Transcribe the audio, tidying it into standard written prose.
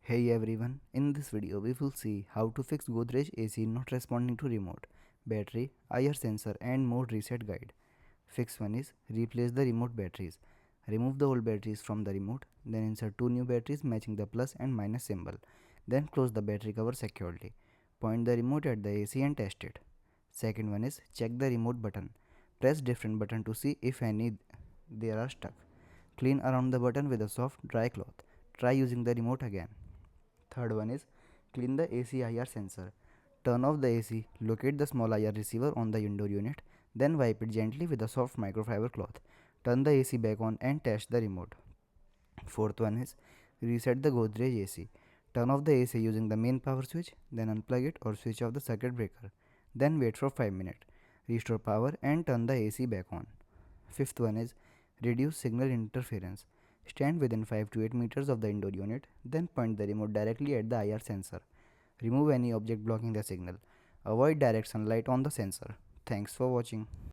Hey everyone, in this video we will see how to fix Godrej AC not responding to remote, battery, IR sensor and mode reset guide. Fix 1 is replace the remote batteries. Remove the old batteries from the remote, then insert two new batteries matching the plus and minus symbol. Then close the battery cover securely. Point the remote at the AC and test it. Second one is check the remote button. Press different button to see if any there are stuck. Clean around the button with a soft dry cloth. Try using the remote again. Third one is clean the AC IR sensor. Turn off the AC, locate the small IR receiver on the indoor unit, then wipe it gently with a soft microfiber cloth. Turn the AC back on and test the remote. Fourth one is reset the Godrej AC. Turn off the AC using the main power switch, then unplug it or switch off the circuit breaker. Then wait for 5 minutes. Restore power and turn the AC back on. Fifth one is reduce signal interference. Stand within 5 to 8 meters of the indoor unit, then point the remote directly at the IR sensor. Remove any object blocking the signal. Avoid direct sunlight on the sensor. Thanks for watching.